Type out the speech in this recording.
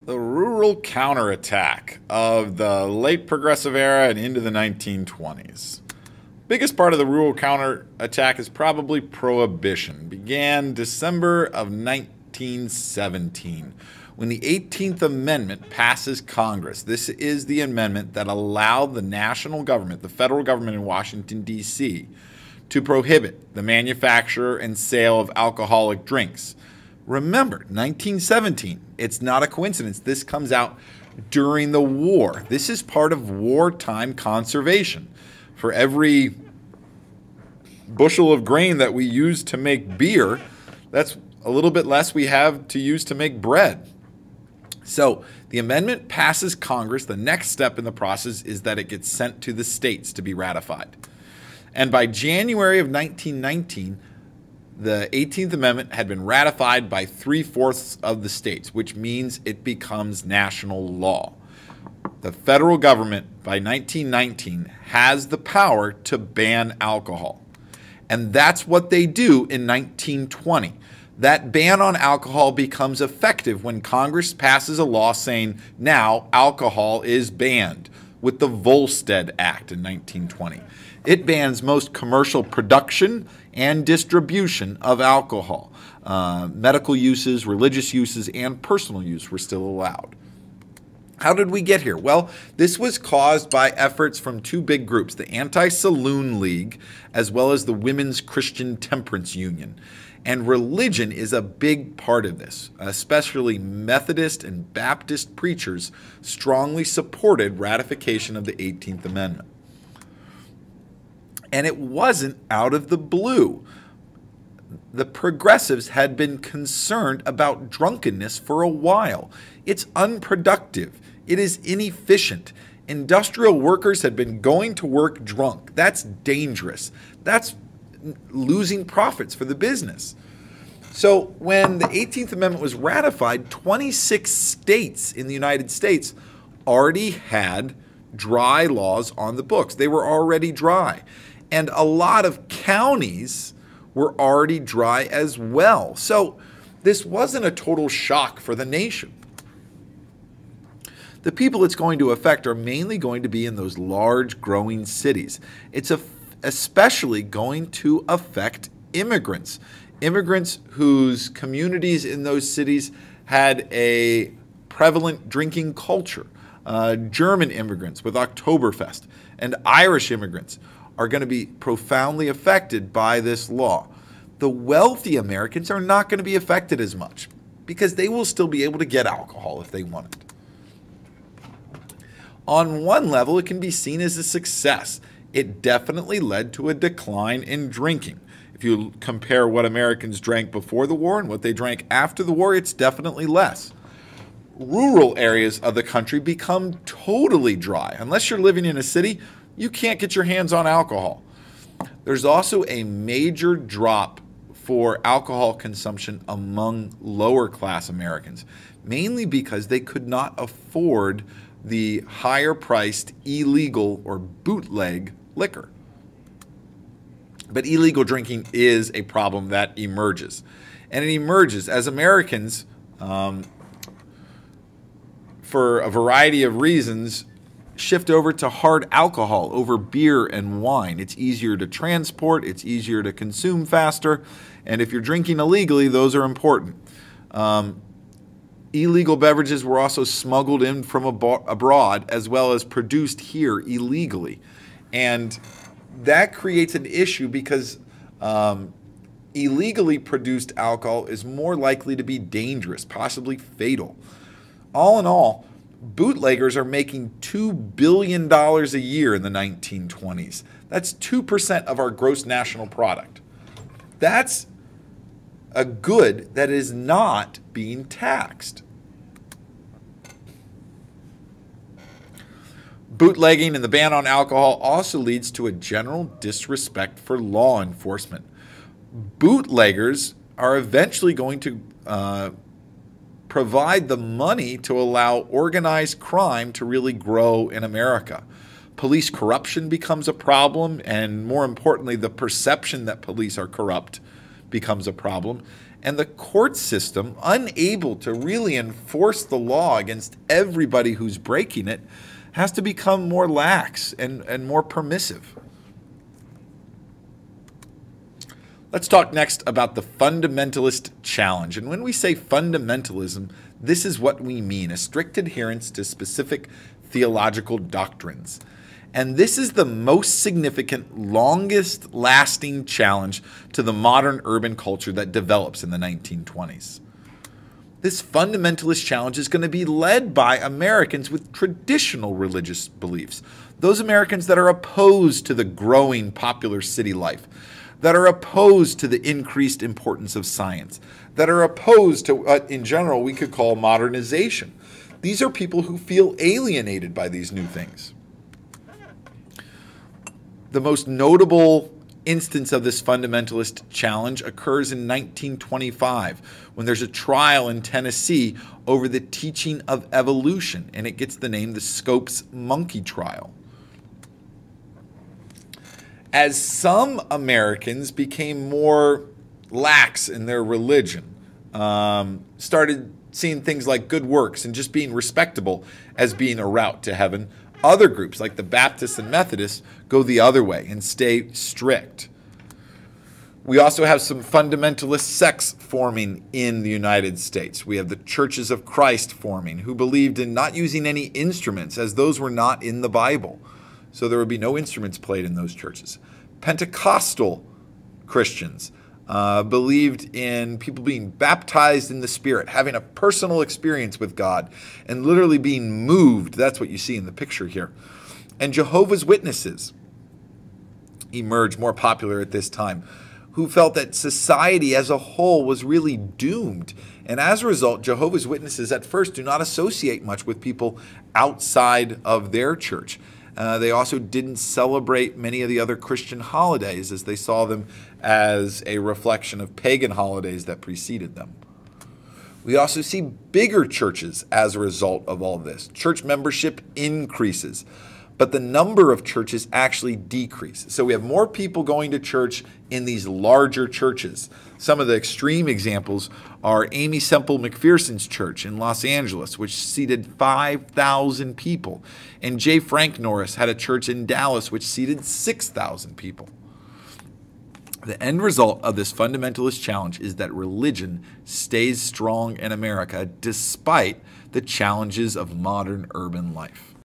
The rural counterattack of the late progressive era and into the 1920s. Biggest part of the rural counterattack is probably Prohibition. Began December of 1917 when the 18th Amendment passes Congress. This is the amendment that allowed the national government, the federal government in Washington, D.C., to prohibit the manufacture and sale of alcoholic drinks. Remember, 1917, it's not a coincidence. This comes out during the war. This is part of wartime conservation. For every bushel of grain that we use to make beer, that's a little bit less we have to use to make bread. So the amendment passes Congress. The next step in the process is that it gets sent to the states to be ratified. And by January of 1919, the 18th Amendment had been ratified by 3/4 of the states, which means it becomes national law. The federal government, by 1919, has the power to ban alcohol. And that's what they do in 1920. That ban on alcohol becomes effective when Congress passes a law saying, now alcohol is banned, with the Volstead Act in 1920. It bans most commercial production and distribution of alcohol. Medical uses, religious uses, and personal use were still allowed. How did we get here? Well, this was caused by efforts from two big groups, the Anti-Saloon League as well as the Women's Christian Temperance Union. And religion is a big part of this, especially Methodist and Baptist preachers strongly supported ratification of the 18th Amendment. And it wasn't out of the blue. The progressives had been concerned about drunkenness for a while. It's unproductive. It is inefficient. Industrial workers had been going to work drunk. That's dangerous. That's losing profits for the business. So when the 18th Amendment was ratified, 26 states in the United States already had dry laws on the books. They were already dry. And a lot of counties were already dry as well. So this wasn't a total shock for the nation. The people it's going to affect are mainly going to be in those large growing cities. It's especially going to affect immigrants. Immigrants whose communities in those cities had a prevalent drinking culture. German immigrants with Oktoberfest and Irish immigrants are going to be profoundly affected by this law. The wealthy Americans are not going to be affected as much because they will still be able to get alcohol if they want it. On one level, it can be seen as a success. It definitely led to a decline in drinking. If you compare what Americans drank before the war and what they drank after the war, it's definitely less. Rural areas of the country become totally dry. Unless you're living in a city, you can't get your hands on alcohol. There's also a major drop for alcohol consumption among lower class Americans, mainly because they could not afford the higher priced illegal or bootleg liquor. But illegal drinking is a problem that emerges. And it emerges as Americans, for a variety of reasons, shift over to hard alcohol over beer and wine. It's easier to transport, it's easier to consume faster, and if you're drinking illegally, those are important. Illegal beverages were also smuggled in from abroad as well as produced here illegally. And that creates an issue because illegally produced alcohol is more likely to be dangerous, possibly fatal. All in all, bootleggers are making $2 billion a year in the 1920s. That's 2% of our gross national product. That's a good that is not being taxed. Bootlegging and the ban on alcohol also leads to a general disrespect for law enforcement. Bootleggers are eventually going to provide the money to allow organized crime to really grow in America. Police corruption becomes a problem, and more importantly, the perception that police are corrupt becomes a problem. And the court system, unable to really enforce the law against everybody who's breaking it, has to become more lax and more permissive. Let's talk next about the fundamentalist challenge. And when we say fundamentalism, this is what we mean: a strict adherence to specific theological doctrines. And this is the most significant, longest lasting challenge to the modern urban culture that develops in the 1920s. This fundamentalist challenge is going to be led by Americans with traditional religious beliefs, those Americans that are opposed to the growing popular city life, that are opposed to the increased importance of science, that are opposed to what in general we could call modernization. These are people who feel alienated by these new things. The most notable instance of this fundamentalist challenge occurs in 1925 when there's a trial in Tennessee over the teaching of evolution, and it gets the name the Scopes Monkey Trial. As some Americans became more lax in their religion, started seeing things like good works and just being respectable as being a route to heaven, other groups like the Baptists and Methodists go the other way and stay strict. We also have some fundamentalist sects forming in the United States. We have the Churches of Christ forming, who believed in not using any instruments, as those were not in the Bible. So there would be no instruments played in those churches. Pentecostal Christians believed in people being baptized in the Spirit, having a personal experience with God, and literally being moved. That's what you see in the picture here. And Jehovah's Witnesses emerged more popular at this time, who felt that society as a whole was really doomed. And as a result, Jehovah's Witnesses at first do not associate much with people outside of their church. They also didn't celebrate many of the other Christian holidays, as they saw them as a reflection of pagan holidays that preceded them. We also see bigger churches as a result of all this. Church membership increases, but the number of churches actually decreases. So we have more people going to church in these larger churches. Some of the extreme examples are Amy Semple McPherson's church in Los Angeles, which seated 5,000 people. And J. Frank Norris had a church in Dallas, which seated 6,000 people. The end result of this fundamentalist challenge is that religion stays strong in America despite the challenges of modern urban life.